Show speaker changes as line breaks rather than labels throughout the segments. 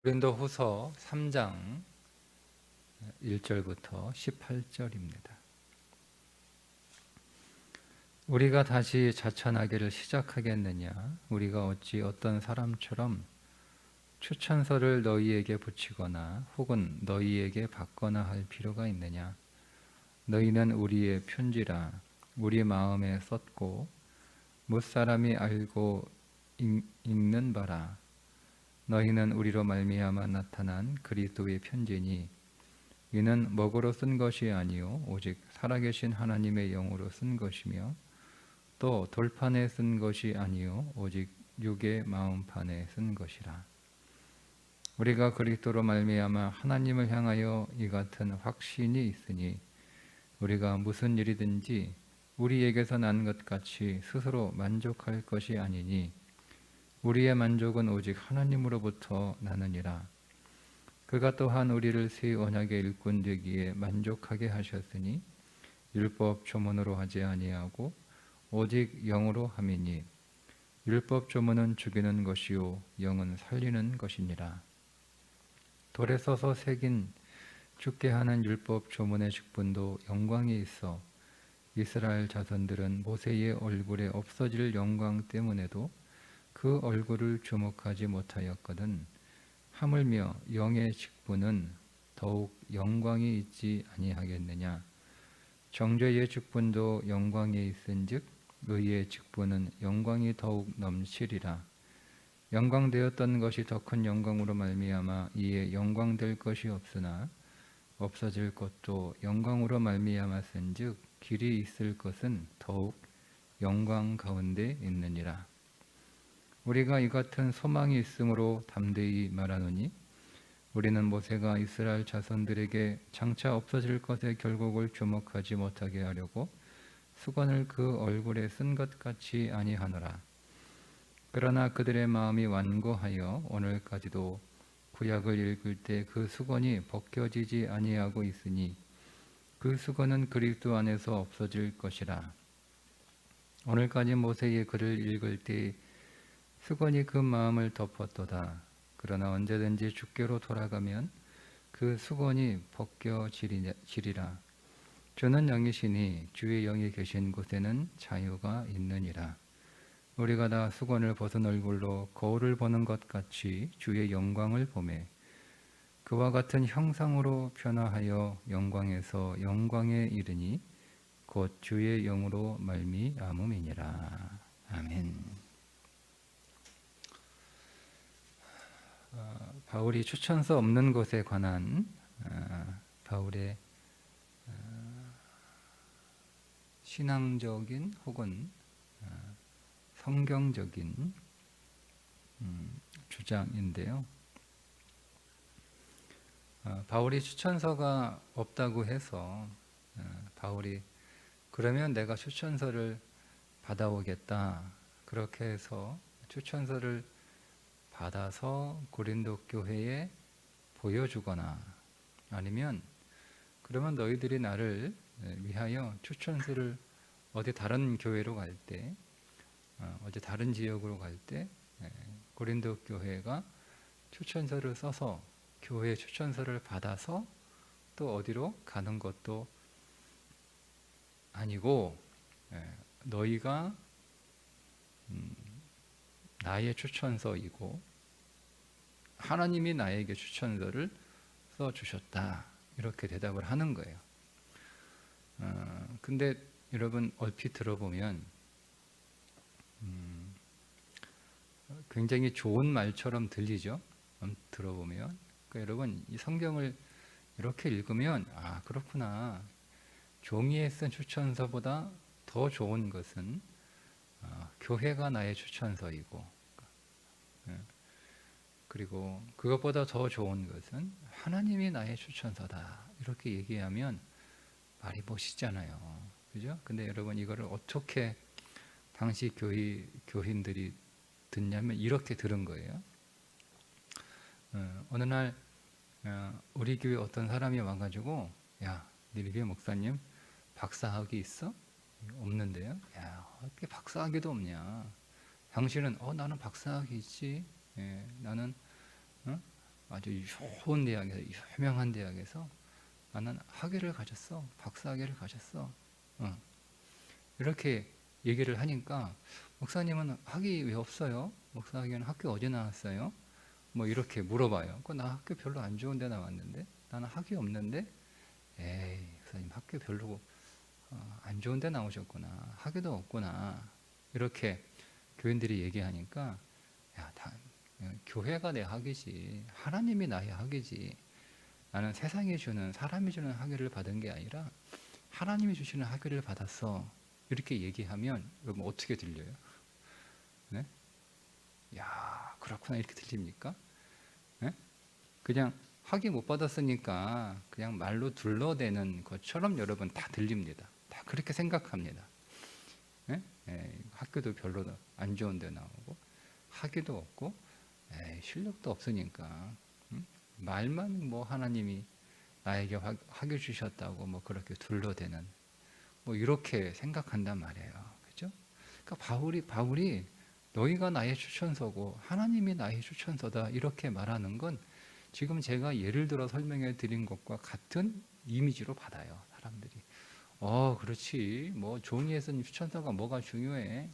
고린도후서 3장 1절부터 18절입니다. 우리가 다시 자천하기를 시작하겠느냐? 우리가 어찌 어떤 사람처럼 추천서를 너희에게 붙이거나 혹은 너희에게 받거나 할 필요가 있느냐? 너희는 우리의 편지라 우리 마음에 썼고 무사람이 알고 읽는 바라. 너희는 우리로 말미암아 나타난 그리스도의 편지니 이는 먹으로 쓴 것이 아니요 오직 살아계신 하나님의 영으로 쓴 것이며 또 돌판에 쓴 것이 아니요 오직 육의 마음판에 쓴 것이라. 우리가 그리스도로 말미암아 하나님을 향하여 이 같은 확신이 있으니 우리가 무슨 일이든지 우리에게서 난 것 같이 스스로 만족할 것이 아니니 우리의 만족은 오직 하나님으로부터 나느니라. 그가 또한 우리를 새 언약의 일꾼 되기에 만족하게 하셨으니 율법 조문으로 하지 아니하고 오직 영으로 함이니 율법 조문은 죽이는 것이요 영은 살리는 것이니라. 돌에 써서 새긴 죽게 하는 율법 조문의 직분도 영광이 있어 이스라엘 자손들은 모세의 얼굴에 없어질 영광 때문에도 그 얼굴을 주목하지 못하였거든. 하물며 영의 직분은 더욱 영광이 있지 아니하겠느냐? 정죄의 직분도 영광이 있은즉 의의 직분은 영광이 더욱 넘치리라. 영광되었던 것이 더 큰 영광으로 말미암아 이에 영광될 것이 없으나 없어질 것도 영광으로 말미암았은즉 길이 있을 것은 더욱 영광 가운데 있느니라. 우리가 이 같은 소망이 있으므로 담대히 말하노니 우리는 모세가 이스라엘 자손들에게 장차 없어질 것의 결국을 주목하지 못하게 하려고 수건을 그 얼굴에 쓴 것 같이 아니하노라. 그러나 그들의 마음이 완고하여 오늘까지도 구약을 읽을 때 그 수건이 벗겨지지 아니하고 있으니 그 수건은 그리스도 안에서 없어질 것이라. 오늘까지 모세의 글을 읽을 때 수건이 그 마음을 덮었도다. 그러나 언제든지 주께로 돌아가면 그 수건이 벗겨지리라. 주는 영이시니 주의 영이 계신 곳에는 자유가 있느니라. 우리가 다 수건을 벗은 얼굴로 거울을 보는 것 같이 주의 영광을 보매 그와 같은 형상으로 변화하여 영광에서 영광에 이르니 곧 주의 영으로 말미암음이니라. 아멘. 바울이 추천서 없는 것에 관한 바울의 신앙적인 혹은 성경적인 주장인데요. 바울이 추천서가 없다고 해서 바울이 그러면 내가 추천서를 받아오겠다 그렇게 해서 추천서를 받아서 고린도 교회에 보여주거나 아니면 그러면 너희들이 나를 위하여 추천서를 어디 다른 교회로 갈 때 어디 다른 지역으로 갈 때 고린도 교회가 추천서를 써서 교회 추천서를 받아서 또 어디로 가는 것도 아니고 너희가 나의 추천서이고 하나님이 나에게 추천서를 써주셨다 이렇게 대답을 하는 거예요. 근데 여러분 얼핏 들어보면 굉장히 좋은 말처럼 들리죠. 들어보면 그러니까 여러분 이 성경을 이렇게 읽으면 아 그렇구나. 종이에 쓴 추천서보다 더 좋은 것은 교회가 나의 추천서이고 그리고 그것보다 더 좋은 것은 하나님이 나의 추천서다 이렇게 얘기하면 말이 멋있잖아요. 그죠? 근데 여러분 이거를 어떻게 당시 교인들이 듣냐면 이렇게 들은 거예요. 어느 날 우리 교회 어떤 사람이 와가지고 야, 니르비아 목사님 박사학위 있어? 없는데요. 야, 어떻게 박사학위도 없냐? 당신은 나는 박사학위 있지. 나는 아주 좋은 대학에서, 유명한 대학에서 나는 학위를 가졌어, 박사학위를 가졌어. 이렇게 얘기를 하니까 목사님은 학위 왜 없어요? 목사학위는 학교 어디 나왔어요? 뭐 이렇게 물어봐요. 나 학교 별로 안 좋은 데 나왔는데, 나는 학위 없는데. 에이, 목사님 학교 별로 안 좋은 데 나오셨구나, 학위도 없구나, 이렇게 교인들이 얘기하니까, 야, 교회가 내 학위지, 하나님이 나의 학위지, 나는 세상이 주는, 사람이 주는 학위를 받은 게 아니라 하나님이 주시는 학위를 받았어, 이렇게 얘기하면 여러분 어떻게 들려요? 네? 야, 그렇구나, 이렇게 들립니까? 네? 그냥 학위 못 받았으니까 그냥 말로 둘러대는 것처럼 여러분 다 들립니다. 다 그렇게 생각합니다. 네? 학교도 별로 안 좋은 데 나오고 학위도 없고 실력도 없으니까 말만 뭐 하나님이 나에게 학위 주셨다고 뭐 그렇게 둘러대는, 뭐 이렇게 생각한단 말이에요. 그죠? 그러니까 바울이 너희가 나의 추천서고 하나님이 나의 추천서다, 이렇게 말하는 건 지금 제가 예를 들어 설명해 드린 것과 같은 이미지로 받아요, 사람들이. 그렇지, 뭐 종이에서 추천서가 뭐가 중요해,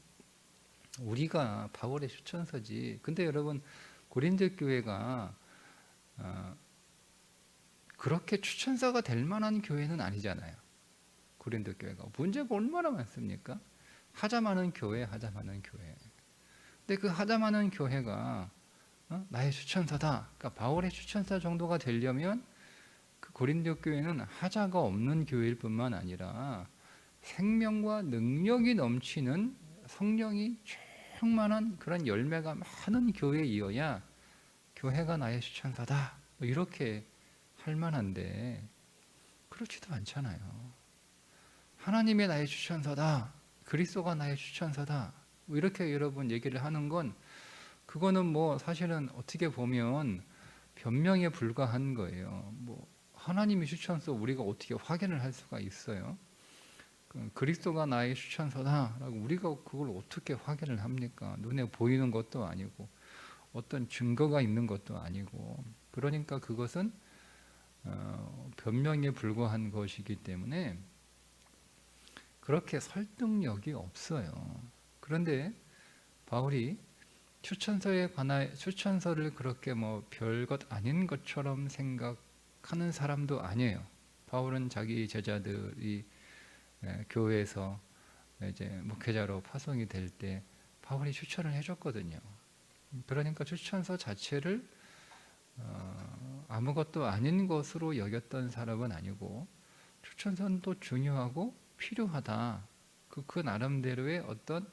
우리가 바울의 추천서지. 근데 여러분, 고린도 교회가 그렇게 추천서가 될 만한 교회는 아니잖아요. 고린도 교회가 문제가 얼마나 많습니까? 하자 많은 교회. 근데 그 하자 많은 교회가 나의 추천서다, 그러니까 바울의 추천서 정도가 되려면 그 고린도 교회는 하자가 없는 교회일 뿐만 아니라 생명과 능력이 넘치는, 성령이 충만한 그런 열매가 많은 교회이어야 교회가 나의 추천서다, 뭐 이렇게 할 만한데 그렇지도 않잖아요. 하나님의 나의 추천서다, 그리스도가 나의 추천서다, 뭐 이렇게 여러분 얘기를 하는 건, 그거는 뭐 사실은 어떻게 보면 변명에 불과한 거예요. 뭐 하나님이 추천서 우리가 어떻게 확인을 할 수가 있어요? 그리스도가 나의 추천서다라고 우리가 그걸 어떻게 확인을 합니까? 눈에 보이는 것도 아니고 어떤 증거가 있는 것도 아니고. 그러니까 그것은 변명에 불과한 것이기 때문에 그렇게 설득력이 없어요. 그런데 바울이 추천서를 그렇게 뭐 별것 아닌 것처럼 생각하는 사람도 아니에요. 바울은 자기 제자들이 교회에서 이제 목회자로 파송이 될 때 바울이 추천을 해줬거든요. 그러니까 추천서 자체를 아무것도 아닌 것으로 여겼던 사람은 아니고, 추천서는 또 중요하고 필요하다, 그 나름대로의 어떤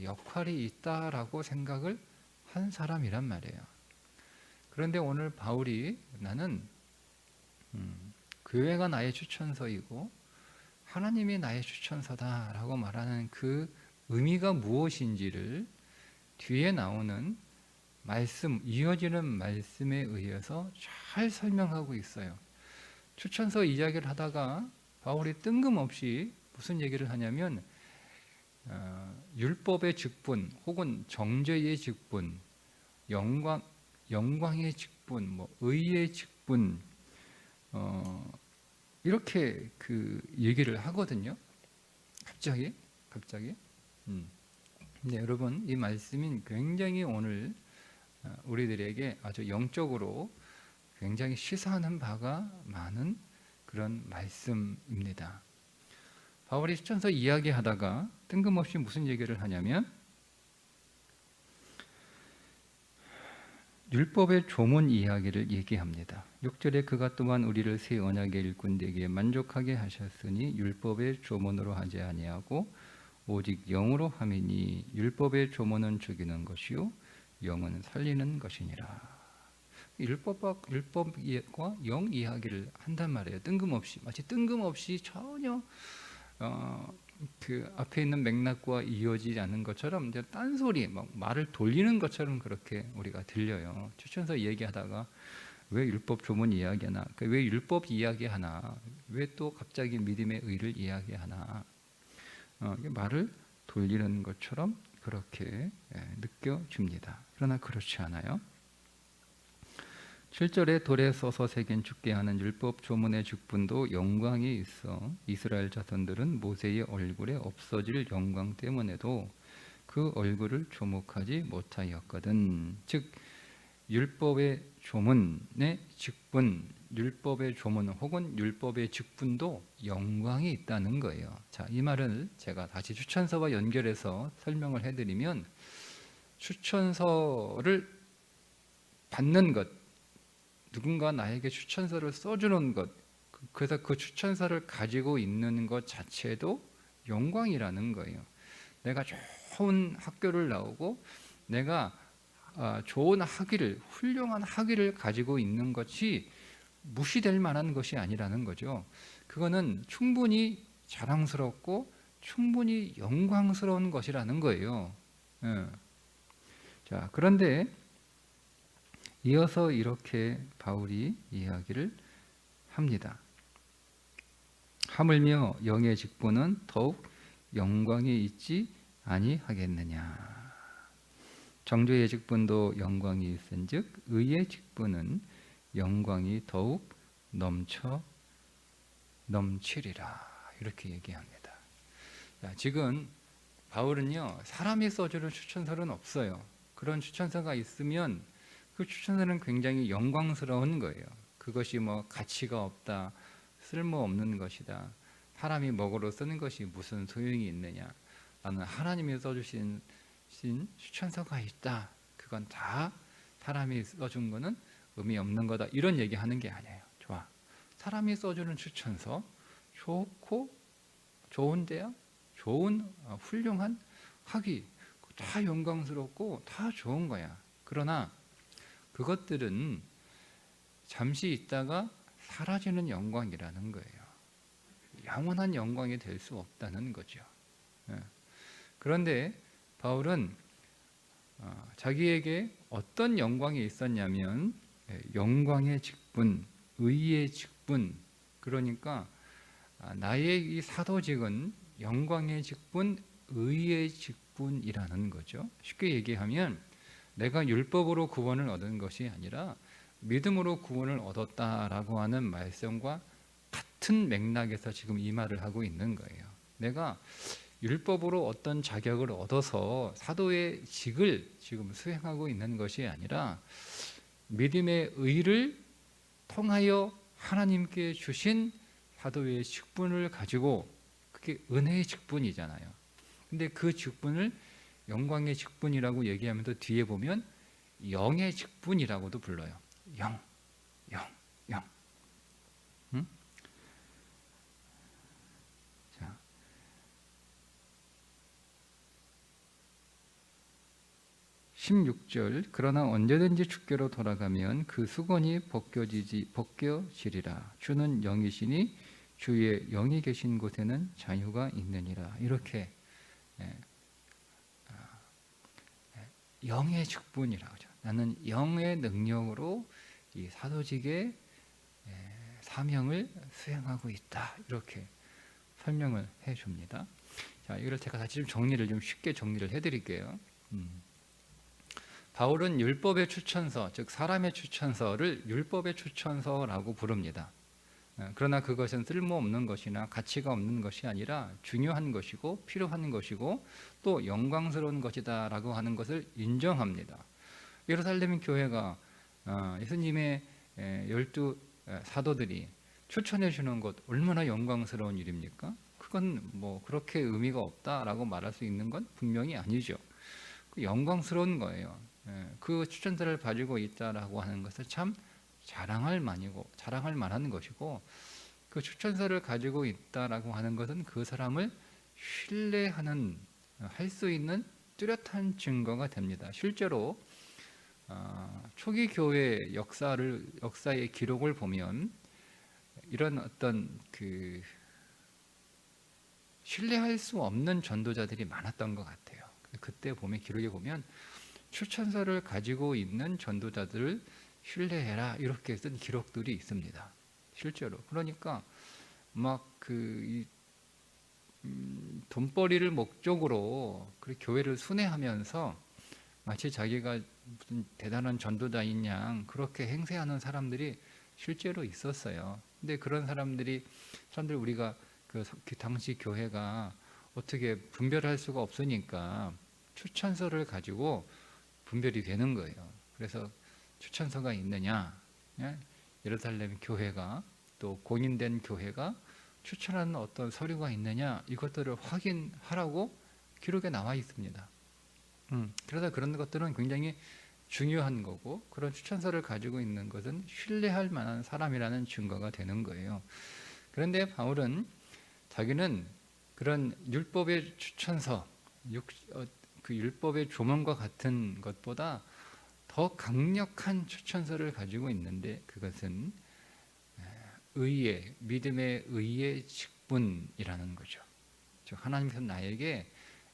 역할이 있다라고 생각을 한 사람이란 말이에요. 그런데 오늘 바울이 나는 교회가 나의 추천서이고 하나님이 나의 추천서다라고 말하는 그 의미가 무엇인지를 뒤에 나오는 말씀, 이어지는 말씀에 의해서 잘 설명하고 있어요. 추천서 이야기를 하다가 바울이 뜬금없이 무슨 얘기를 하냐면 율법의 직분 혹은 정죄의 직분, 영광의 직분, 뭐 의의 직분, 이렇게 그 얘기를 하거든요. 갑자기. 근데 여러분, 이 말씀이 굉장히 오늘 우리들에게 아주 영적으로 굉장히 시사하는 바가 많은 그런 말씀입니다. 바울이 추천서 이야기하다가 뜬금없이 무슨 얘기를 하냐면 율법의 조문 이야기를 얘기합니다. 6절에 그가 또한 우리를 새 언약의 일꾼 되기에 만족하게 하셨으니 율법의 조문으로 하지 아니하고 오직 영으로 함이니 율법의 조문은 죽이는 것이요 영은 살리는 것이니라. 율법과 영 이야기를 한단 말이에요. 마치 뜬금없이 전혀 그 앞에 있는 맥락과 이어지지 않는 것처럼 이제 딴소리, 막 말을 돌리는 것처럼 그렇게 우리가 들려요. 추천서 얘기하다가 왜 율법 조문 이야기하나? 왜 율법 이야기하나? 왜 또 갑자기 믿음의 의를 이야기하나? 말을 돌리는 것처럼 그렇게 느껴집니다. 그러나 그렇지 않아요. 7절에 돌에 써서 새긴 죽게 하는 율법 조문의 직분도 영광이 있어 이스라엘 자손들은 모세의 얼굴에 없어질 영광 때문에도 그 얼굴을 조목하지 못하였거든. 즉 율법의 조문의 직분, 율법의 조문 혹은 율법의 직분도 영광이 있다는 거예요. 자, 이 말을 제가 다시 추천서와 연결해서 설명을 해드리면, 추천서를 받는 것, 누군가 나에게 추천서를 써주는 것, 그래서 그 추천서를 가지고 있는 것 자체도 영광이라는 거예요. 내가 좋은 학교를 나오고 내가 좋은 학위를, 훌륭한 학위를 가지고 있는 것이 무시될 만한 것이 아니라는 거죠. 그거는 충분히 자랑스럽고 충분히 영광스러운 것이라는 거예요. 자, 그런데 이어서 이렇게 바울이 이야기를 합니다. 하물며 영의 직분은 더욱 영광이 있지 아니하겠느냐. 정죄의 직분도 영광이 있은즉 의의 직분은 영광이 더욱 넘치리라. 이렇게 얘기합니다. 자, 지금 바울은요, 사람이 써주는 추천서는 없어요. 그런 추천서가 있으면 그 추천서는 굉장히 영광스러운 거예요. 그것이 뭐 가치가 없다, 쓸모없는 것이다, 사람이 먹으러 쓰는 것이 무슨 소용이 있느냐, 나는 하나님이 써주신 추천서가 있다, 그건 다 사람이 써준 거는 의미 없는 거다, 이런 얘기하는 게 아니에요. 좋아, 사람이 써주는 추천서 좋고 좋은 대학, 좋은 훌륭한 학위, 다 영광스럽고 다 좋은 거야. 그러나 그것들은 잠시 있다가 사라지는 영광이라는 거예요. 영원한 영광이 될 수 없다는 거죠. 그런데 바울은 자기에게 어떤 영광이 있었냐면 영광의 직분, 의의 직분, 그러니까 나의 이 사도직은 영광의 직분, 의의 직분이라는 거죠. 쉽게 얘기하면 내가 율법으로 구원을 얻은 것이 아니라 믿음으로 구원을 얻었다라고 하는 말씀과 같은 맥락에서 지금 이 말을 하고 있는 거예요. 내가 율법으로 어떤 자격을 얻어서 사도의 직을 지금 수행하고 있는 것이 아니라 믿음의 의를 통하여 하나님께 주신 사도의 직분을 가지고, 그게 은혜의 직분이잖아요. 근데 그 직분을 영광의 직분이라고 얘기하면서 뒤에 보면 영의 직분이라고도 불러요. 영. 응? 자, 16절, 그러나 언제든지 주께로 돌아가면 그 수건이 벗겨지리라. 주는 영이시니 주의 영이 계신 곳에는 자유가 있느니라. 이렇게 영의 직분이라고 하죠. 나는 영의 능력으로 이 사도직의 사명을 수행하고 있다, 이렇게 설명을 해줍니다. 자, 이걸 제가 다시 좀 쉽게 정리를 해드릴게요. 바울은 율법의 추천서, 즉 사람의 추천서를 율법의 추천서라고 부릅니다. 그러나 그것은 쓸모없는 것이나 가치가 없는 것이 아니라 중요한 것이고 필요한 것이고 또 영광스러운 것이다 라고 하는 것을 인정합니다. 예루살렘 교회가 예수님의 12 사도들이 추천해 주는 것, 얼마나 영광스러운 일입니까? 그건 뭐 그렇게 의미가 없다라고 말할 수 있는 건 분명히 아니죠. 영광스러운 거예요. 그 추천서를 가지고 있다라고 하는 것을 참 자랑할 만한 것이고, 그 추천서를 가지고 있다라고 하는 것은 그 사람을 신뢰하는, 할 수 있는 뚜렷한 증거가 됩니다. 실제로 초기 교회 역사의 기록을 보면 이런 어떤 그 신뢰할 수 없는 전도자들이 많았던 것 같아요. 그때 기록에 보면 추천서를 가지고 있는 전도자들을 신뢰해라, 이렇게 쓴 기록들이 있습니다. 실제로. 그러니까 막 돈벌이를 목적으로 그 교회를 순회하면서 마치 자기가 무슨 대단한 전도자인 양 그렇게 행세하는 사람들이 실제로 있었어요. 근데 그런 사람들 우리가 그 당시 교회가 어떻게 분별할 수가 없으니까 추천서를 가지고 분별이 되는 거예요. 그래서 추천서가 있느냐, 예? 예루살렘 교회가 또 공인된 교회가 추천하는 어떤 서류가 있느냐 이것들을 확인하라고 기록에 나와 있습니다. 그래서 그런 것들은 굉장히 중요한 거고 그런 추천서를 가지고 있는 것은 신뢰할 만한 사람이라는 증거가 되는 거예요. 그런데 바울은 자기는 그런 율법의 추천서, 그 율법의 조문과 같은 것보다 더 강력한 추천서를 가지고 있는데 그것은 의의, 믿음의 의의 직분이라는 거죠. 즉 하나님께서 나에게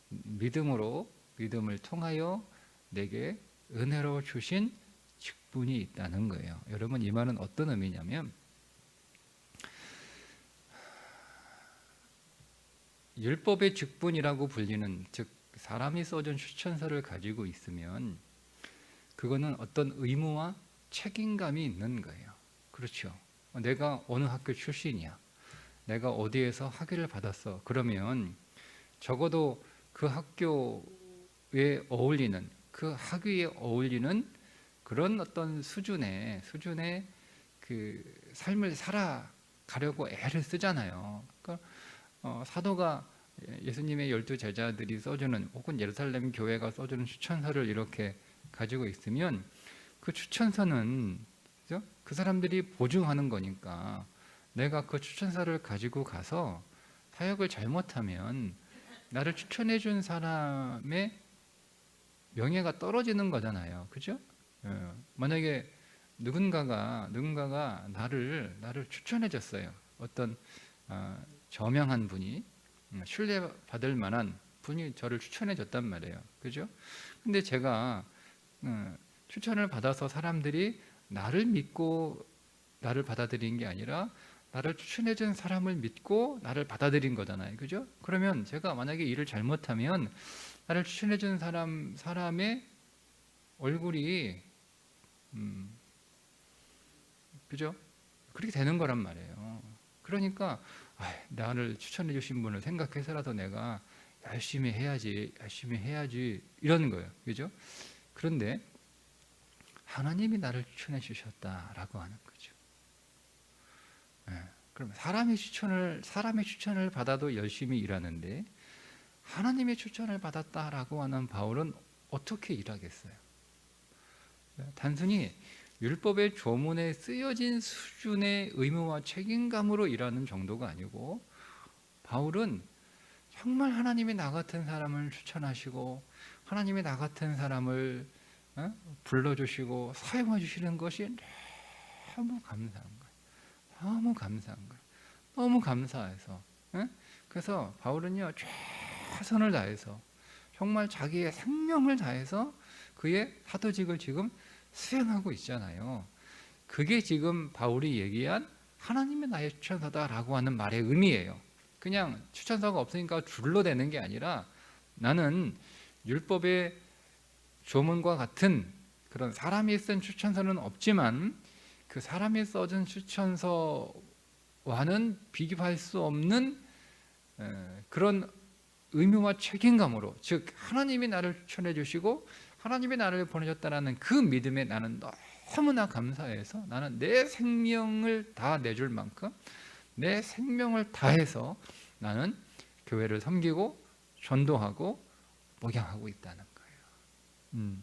믿음을 통하여 내게 은혜로 주신 직분이 있다는 거예요. 여러분 이 말은 어떤 의미냐면 율법의 직분이라고 불리는 즉 사람이 써준 추천서를 가지고 있으면 그거는 어떤 의무와 책임감이 있는 거예요. 그렇죠. 내가 어느 학교 출신이야. 내가 어디에서 학위를 받았어. 그러면 적어도 그 학교에 어울리는 그 학위에 어울리는 그런 어떤 수준의 그 삶을 살아가려고 애를 쓰잖아요. 그러니까 사도가 예수님의 12 제자들이 써주는 혹은 예루살렘 교회가 써주는 추천서를 이렇게 가지고 있으면 그 추천서는 그죠? 그 사람들이 보증하는 거니까 내가 그 추천서를 가지고 가서 사역을 잘못하면 나를 추천해 준 사람의 명예가 떨어지는 거잖아요. 그죠? 만약에 누군가가 나를 추천해 줬어요. 어떤 저명한 분이 신뢰받을 만한 분이 저를 추천해 줬단 말이에요. 그죠? 근데 제가 추천을 받아서 사람들이 나를 믿고 나를 받아들인 게 아니라 나를 추천해 준 사람을 믿고 나를 받아들인 거잖아요. 그죠? 그러면 제가 만약에 일을 잘못하면 나를 추천해 준 사람의 얼굴이 그죠? 그렇게 되는 거란 말이에요. 그러니까 나를 추천해 주신 분을 생각해서라도 내가 열심히 해야지 이러는 거예요. 그죠? 그런데 하나님이 나를 추천해 주셨다라고 하는 거죠. 그럼 사람의 추천을 받아도 열심히 일하는데 하나님의 추천을 받았다라고 하는 바울은 어떻게 일하겠어요? 단순히 율법의 조문에 쓰여진 수준의 의무와 책임감으로 일하는 정도가 아니고 바울은 정말 하나님이 나 같은 사람을 추천하시고 하나님이 나 같은 사람을 불러주시고 사용해 주시는 것이 너무 감사한 거예요. 너무 감사한 거예요. 너무 감사해서 그래서 바울은요 최선을 다해서 정말 자기의 생명을 다해서 그의 사도직을 지금 수행하고 있잖아요. 그게 지금 바울이 얘기한 하나님의 나의 추천서다라고 하는 말의 의미예요. 그냥 추천서가 없으니까 둘러대는 게 아니라 나는 율법의 조문과 같은 그런 사람이 쓴 추천서는 없지만 그 사람이 써준 추천서와는 비교할 수 없는 그런 의무와 책임감으로 즉 하나님이 나를 추천해 주시고 하나님이 나를 보내셨다라는 그 믿음에 나는 너무나 감사해서 나는 내 생명을 다 내줄 만큼 내 생명을 다해서 나는 교회를 섬기고 전도하고 목양하고 있다는 거예요.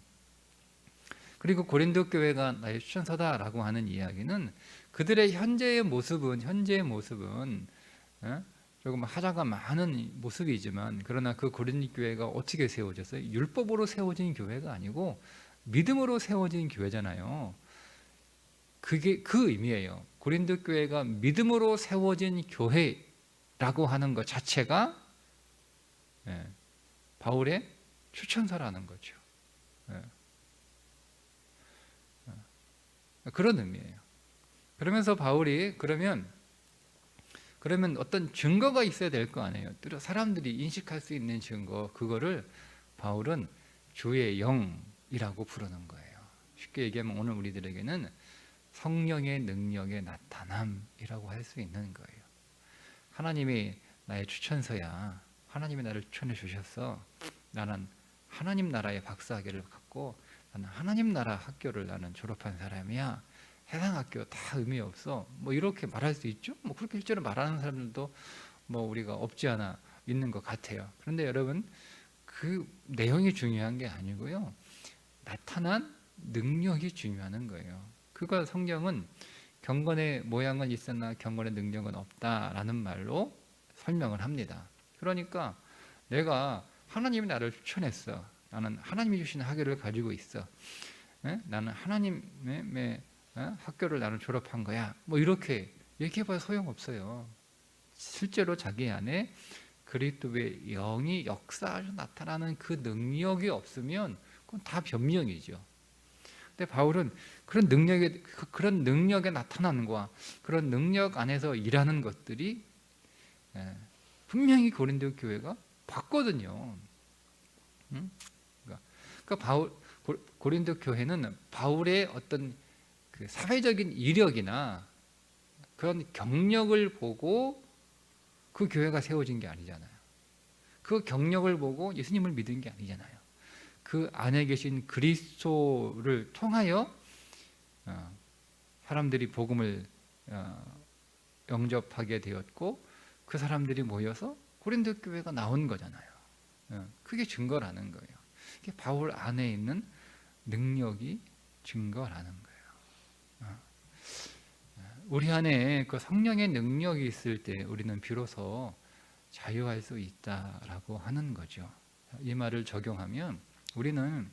그리고 고린도 교회가 나의 추천서다라고 하는 이야기는 그들의 현재의 모습은 조금 하자가 많은 모습이지만 그러나 그 고린도 교회가 어떻게 세워졌어요? 율법으로 세워진 교회가 아니고 믿음으로 세워진 교회잖아요. 그게 그 의미예요. 고린도 교회가 믿음으로 세워진 교회라고 하는 것 자체가 바울의 추천서라는 거죠. 그런 의미예요. 그러면서 바울이 그러면 어떤 증거가 있어야 될 거 아니에요. 사람들이 인식할 수 있는 증거, 그거를 바울은 주의 영, 부르는 거예요. 쉽게 얘기하면 오늘 우리들에게는 성령의 능력의 나타남이라고 할 수 있는 거예요. 하나님이 나의 추천서야. 하나님이 나를 추천해 주셨어. 나는 하나님 나라의 박사학위를 갖고 나는 하나님 나라 학교를 나는 졸업한 사람이야. 세상 학교 다 의미 없어. 뭐 이렇게 말할 수 있죠. 뭐 그렇게 실제로 말하는 사람들도 뭐 우리가 없지 않아 있는 것 같아요. 그런데 여러분, 그 내용이 중요한 게 아니고요, 나타난 능력이 중요한 거예요. 그걸 성경은 경건의 모양은 있으나 경건의 능력은 없다라는 말로 설명을 합니다. 그러니까 내가 하나님이 나를 추천했어. 나는 하나님이 주신 학위를 가지고 있어. 나는 하나님의 학교를 나는 졸업한 거야. 뭐 이렇게 얘기해봐야 소용없어요. 실제로 자기 안에 그리스도의 영이 역사하셔 나타나는 그 능력이 없으면 그건 다 변명이죠. 근데 바울은 그런 능력의 나타남과 그런 능력 안에서 일하는 것들이 분명히 고린도 교회가 봤거든요. 그러니까 고린도 교회는 바울의 어떤 그 사회적인 이력이나 그런 경력을 보고 그 교회가 세워진 게 아니잖아요. 그 경력을 보고 예수님을 믿은 게 아니잖아요. 그 안에 계신 그리스도를 통하여 사람들이 복음을 영접하게 되었고 그 사람들이 모여서 고린도 교회가 나온 거잖아요. 그게 증거라는 거예요. 이게 바울 안에 있는 능력이 증거라는 거예요. 우리 안에 그 성령의 능력이 있을 때 우리는 비로소 자유할 수 있다라고 하는 거죠. 이 말을 적용하면 우리는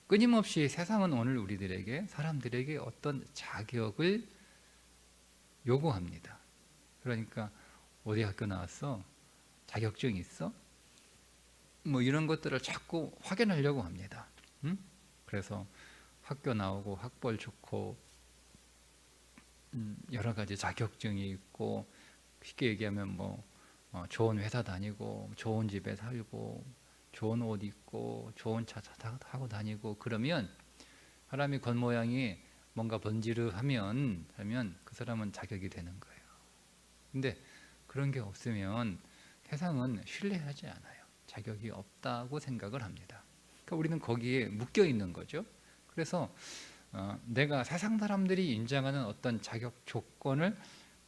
끊임없이 세상은 오늘 우리들에게, 사람들에게 어떤 자격을 요구합니다. 그러니까 어디 학교 나왔어? 자격증 있어? 뭐 이런 것들을 자꾸 확인하려고 합니다. 그래서 학교 나오고 학벌 좋고 여러 가지 자격증이 있고, 쉽게 얘기하면 뭐 좋은 회사 다니고 좋은 집에 살고 좋은 옷 입고 좋은 차 타고 다니고, 그러면 사람이 겉모양이 뭔가 번지르하면 그 사람은 자격이 되는 거예요. 근데 그런 게 없으면 세상은 신뢰하지 않아요. 자격이 없다고 생각을 합니다. 그러니까 우리는 거기에 묶여 있는 거죠. 그래서 내가 세상 사람들이 인정하는 어떤 자격 조건을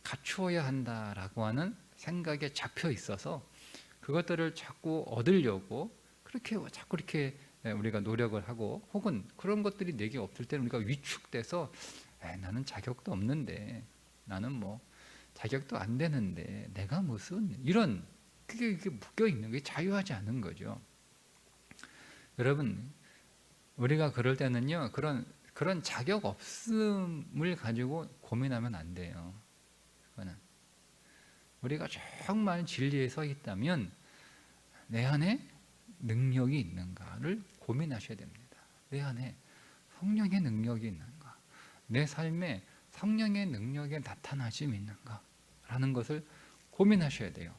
갖추어야 한다라고 하는 생각에 잡혀 있어서 그것들을 자꾸 얻으려고 자꾸 이렇게 우리가 노력을 하고, 혹은 그런 것들이 내게 없을 때는 우리가 위축돼서 나는 자격도 없는데, 나는 뭐 자격도 안 되는데 내가 무슨, 이런 그게 묶여 있는 게 자유하지 않은 거죠. 여러분, 우리가 그럴 때는요, 그런 자격 없음을 가지고 고민하면 안 돼요. 그거는 우리가 정말 진리에 서 있다면 내 안에 능력이 있는가를 고민하셔야 됩니다. 내 안에 성령의 능력이 있는가, 내 삶에 성령의 능력의 나타나심이 있는가 라는 것을 고민하셔야 돼요.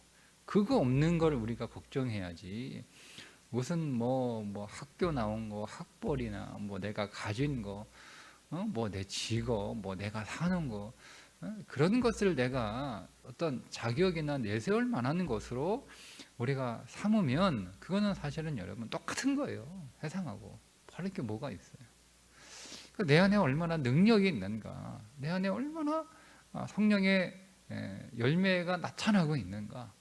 그거 없는 걸 우리가 걱정해야지, 무슨 뭐 학교 나온 거, 학벌이나 뭐 내가 가진 거, 뭐 내 직업, 뭐 내가 사는 거, 그런 것을 내가 어떤 자격이나 내세울 만한 것으로 우리가 삼으면 그거는 사실은 여러분 똑같은 거예요. 세상하고 다를 게 뭐가 있어요. 내 안에 얼마나 능력이 있는가, 내 안에 얼마나 성령의 열매가 나타나고 있는가,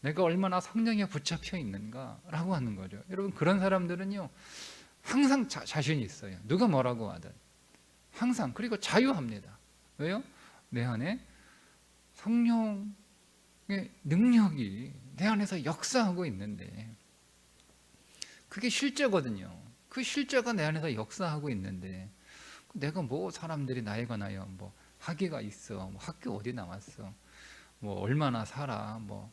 내가 얼마나 성령에 붙잡혀 있는가라고 하는 거죠. 여러분, 그런 사람들은요 항상 자신이 있어요. 누가 뭐라고 하든 항상. 그리고 자유합니다. 왜요? 내 안에 성령의 능력이 내 안에서 역사하고 있는데, 그게 실제거든요. 그 실제가 내 안에서 역사하고 있는데, 내가 뭐 사람들이 나에 관하여 뭐 학위가 있어, 뭐 학교 어디 나왔어, 뭐 얼마나 살아, 뭐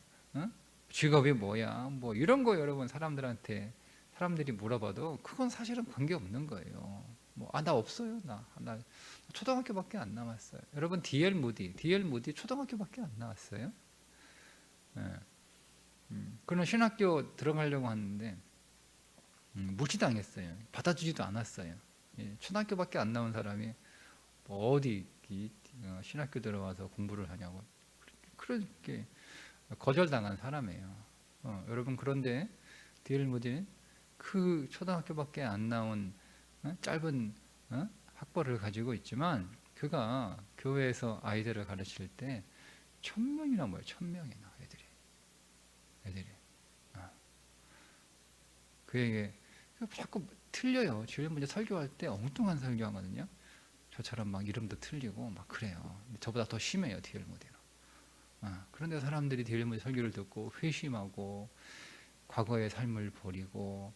직업이 뭐야, 뭐 이런 거 여러분 사람들이 물어봐도 그건 사실은 관계 없는 거예요. 뭐 나 없어요. 나 초등학교밖에 안 나왔어요. 여러분, D.L. 무디 초등학교밖에 안 나왔어요. 그는 신학교 들어가려고 하는데 무시당했어요. 받아주지도 않았어요. 예, 초등학교밖에 안 나온 사람이 뭐 어디 신학교 들어와서 공부를 하냐고 그렇게 거절당한 사람이에요. 여러분 그런데 D.L. 모디 그 초등학교밖에 안 나온 짧은 학벌을 가지고 있지만 그가 교회에서 아이들을 가르칠 때 1000명이나 모여요. 1000명이나 애들이 그에게 자꾸 틀려요. 주일 문제 설교할 때 엉뚱한 설교하거든요. 저처럼 막 이름도 틀리고 막 그래요. 저보다 더 심해요. D.L. 모디는. 그런데 사람들이 D.L. 모디 설교를 듣고 회심하고 과거의 삶을 버리고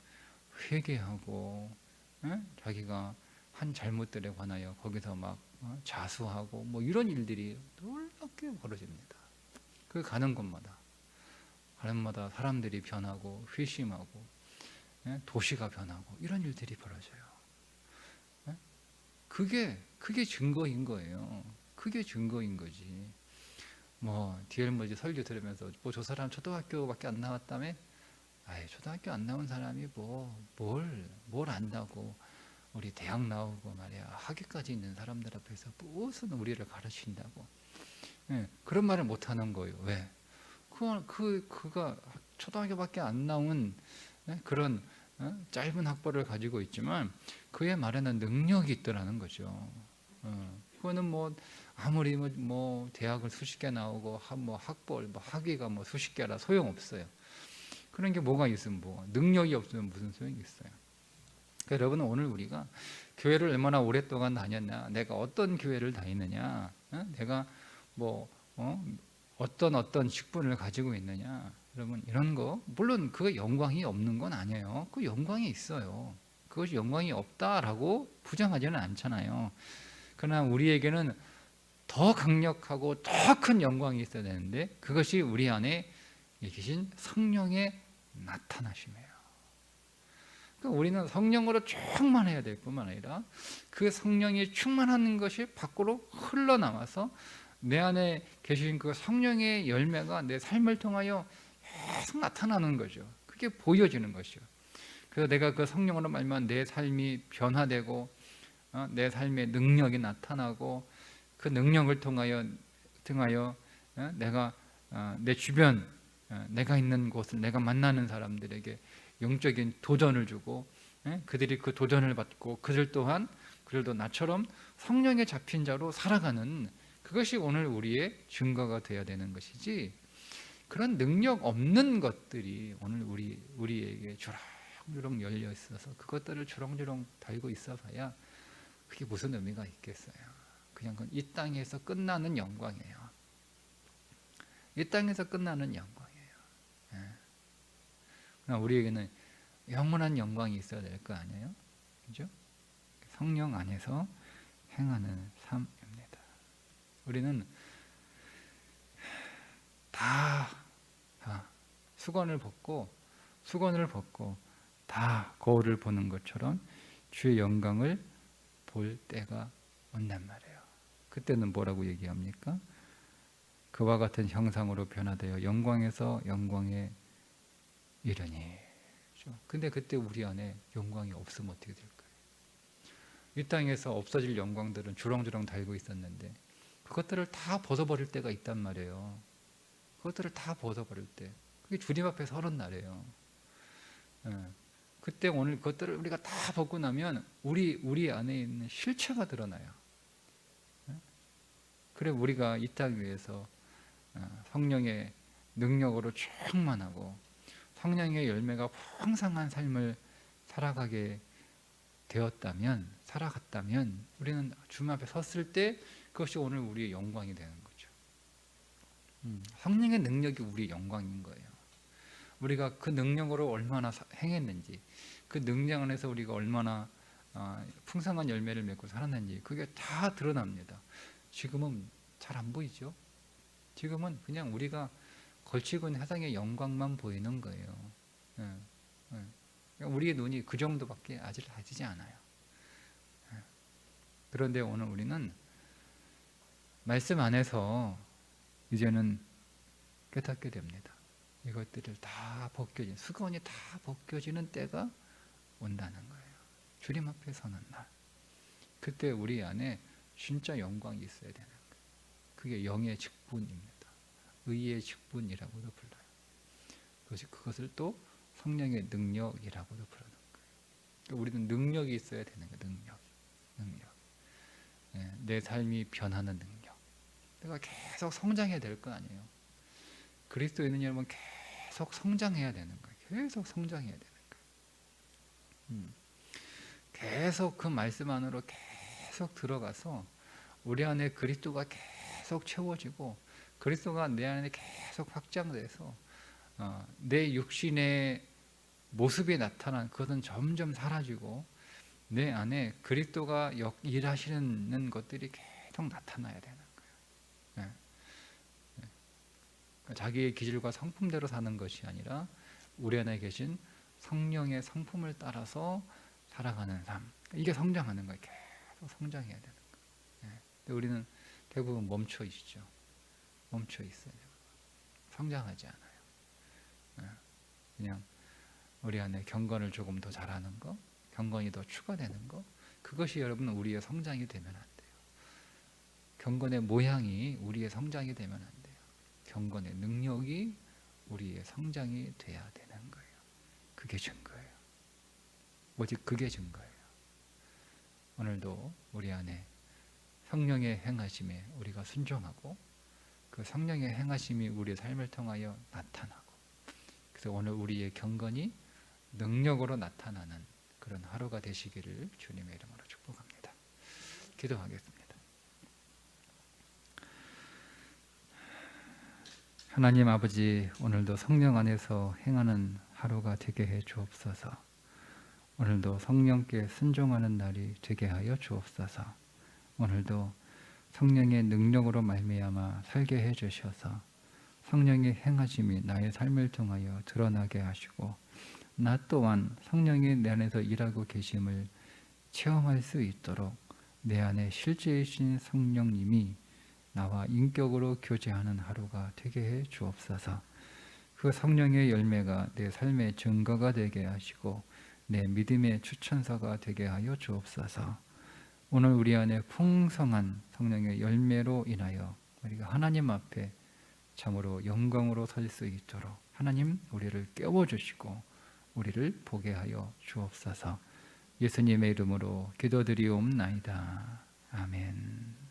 회개하고 자기가 한 잘못들에 관하여 거기서 막 자수하고 뭐 이런 일들이 놀랍게 벌어집니다. 그 가는 곳마다 사람들이 변하고 회심하고 도시가 변하고 이런 일들이 벌어져요. 그게 증거인 거예요. 그게 증거인 거지. 뭐 D.L. 모디 설교 들으면서 뭐 저 사람 초등학교밖에 안 나왔다며? 아이, 초등학교 안 나온 사람이 뭘 안다고 우리 대학 나오고 말이야 학위까지 있는 사람들 앞에서 무슨 우리를 가르친다고 그런 말을 못 하는 거예요. 왜? 그가 초등학교밖에 안 나온 그런 짧은 학벌을 가지고 있지만 그의 말에는 능력이 있더라는 거죠. 그거는 뭐 아무리 뭐 대학을 수십 개 나오고 뭐 학벌 뭐 학위가 뭐 수십 개라 소용없어요. 그런 게 뭐가 있으면 뭐 능력이 없으면 무슨 소용이 있어요. 그러니까 여러분은 오늘 우리가 교회를 얼마나 오랫동안 다녔냐, 내가 어떤 교회를 다니느냐, 내가 뭐 어떤 직분을 가지고 있느냐, 여러분 이런 거 물론 그 영광이 없는 건 아니에요. 그 영광이 있어요. 그것이 영광이 없다라고 부정하지는 않잖아요. 그러나 우리에게는 더 강력하고 더 큰 영광이 있어야 되는데 그것이 우리 안에 계신 성령의 나타나심이에요. 그러니까 우리는 성령으로 충만해야 될 뿐만 아니라 그 성령이 충만한 것이 밖으로 흘러나와서 내 안에 계신 그 성령의 열매가 내 삶을 통하여 계속 나타나는 거죠. 그게 보여지는 것이요. 그래서 내가 그 성령으로 말미암아 내 삶이 변화되고 내 삶의 능력이 나타나고 그 능력을 통하여 내가 내 주변 내가 있는 곳을 내가 만나는 사람들에게 영적인 도전을 주고 그들이 그 도전을 받고 그들도 나처럼 성령에 잡힌 자로 살아가는 그것이 오늘 우리의 증거가 되어야 되는 것이지 그런 능력 없는 것들이 오늘 우리에게 주렁주렁 열려 있어서 그것들을 주렁주렁 달고 있어서야 그게 무슨 의미가 있겠어요. 그냥 이 땅에서 끝나는 영광이에요. 이 땅에서 끝나는 영광이에요. 그러나 우리에게는 영원한 영광이 있어야 될 거 아니에요? 그죠? 성령 안에서 행하는 삶입니다. 우리는 다 수건을 벗고 다 거울을 보는 것처럼 주의 영광을 볼 때가 온단 말이에요. 그때는 뭐라고 얘기합니까? 그와 같은 형상으로 변화되어 영광에서 영광에 이르니. 근데 그때 우리 안에 영광이 없으면 어떻게 될까요? 이 땅에서 없어질 영광들은 주렁주렁 달고 있었는데 그것들을 다 벗어버릴 때가 있단 말이에요. 그것들을 다 벗어버릴 때 그게 주님 앞에 서는 날이에요. 그때 오늘 그것들을 우리가 다 벗고 나면 우리 안에 있는 실체가 드러나요. 그래 우리가 이 땅 위에서 성령의 능력으로 충만하고 성령의 열매가 풍성한 삶을 살아갔다면 우리는 주님 앞에 섰을 때 그것이 오늘 우리의 영광이 되는 거죠. 성령의 능력이 우리의 영광인 거예요. 우리가 그 능력으로 얼마나 행했는지 그 능력 안에서 우리가 얼마나 풍성한 열매를 맺고 살았는지 그게 다 드러납니다. 지금은 잘 안 보이죠? 지금은 그냥 우리가 걸치고 있는 세상의 영광만 보이는 거예요. 우리의 눈이 그 정도밖에 아직 가지지 않아요. 그런데 오늘 우리는 말씀 안에서 이제는 깨닫게 됩니다. 이것들을 다 벗겨진 수건이 다 벗겨지는 때가 온다는 거예요. 주님 앞에 서는 날. 그때 우리 안에 진짜 영광이 있어야 되는 거예요. 그게 영의 직분입니다. 의의 직분이라고도 불러요. 그것을 또 성령의 능력이라고도 부르는 거예요. 그러니까 우리는 능력이 있어야 되는 거예요. 능력. 내 삶이 변하는 능력. 내가 계속 성장해야 될 거 아니에요. 그리스도인은 여러분 계속 성장해야 되는 거예요. 계속 성장해야 되는 거예요. 계속 그 말씀 안으로 계속 들어가서 우리 안에 그리스도가 계속 채워지고 그리스도가 내 안에 계속 확장돼서 내 육신의 모습이 나타난 그것은 점점 사라지고 내 안에 그리스도가 일하시는 것들이 계속 나타나야 되는 거예요. 자기의 기질과 성품대로 사는 것이 아니라 우리 안에 계신 성령의 성품을 따라서 살아가는 삶. 이게 성장하는 거예요. 계속 성장해야 되는 거예요. 근데 우리는 대부분 멈춰 있죠. 멈춰 있어요. 성장하지 않아요. 그냥 우리 안에 경건을 조금 더 잘하는 거, 경건이 더 추가되는 거, 그것이 여러분 우리의 성장이 되면 안 돼요. 경건의 모양이 우리의 성장이 되면 안 돼요. 경건의 능력이 우리의 성장이 돼야 되는 거예요. 그게 증거예요. 오직 그게 증거예요. 오늘도 우리 안에 성령의 행하심에 우리가 순종하고 그 성령의 행하심이 우리의 삶을 통하여 나타나고 그래서 오늘 우리의 경건이 능력으로 나타나는 그런 하루가 되시기를 주님의 이름으로 축복합니다. 기도하겠습니다. 하나님 아버지, 오늘도 성령 안에서 행하는 하루가 되게 해 주옵소서. 오늘도 성령께 순종하는 날이 되게 하여 주옵소서. 오늘도 성령의 능력으로 말미암아 살게 해 주셔서 성령의 행하심이 나의 삶을 통하여 드러나게 하시고 나 또한 성령이 내 안에서 일하고 계심을 체험할 수 있도록 내 안에 실제이신 성령님이 나와 인격으로 교제하는 하루가 되게 해 주옵소서. 그 성령의 열매가 내 삶의 증거가 되게 하시고 내 믿음의 추천서가 되게 하여 주옵소서. 오늘 우리 안에 풍성한 성령의 열매로 인하여 우리가 하나님 앞에 참으로 영광으로 설 수 있도록 하나님 우리를 깨워주시고 우리를 보게 하여 주옵소서. 예수님의 이름으로 기도드리옵나이다. 아멘.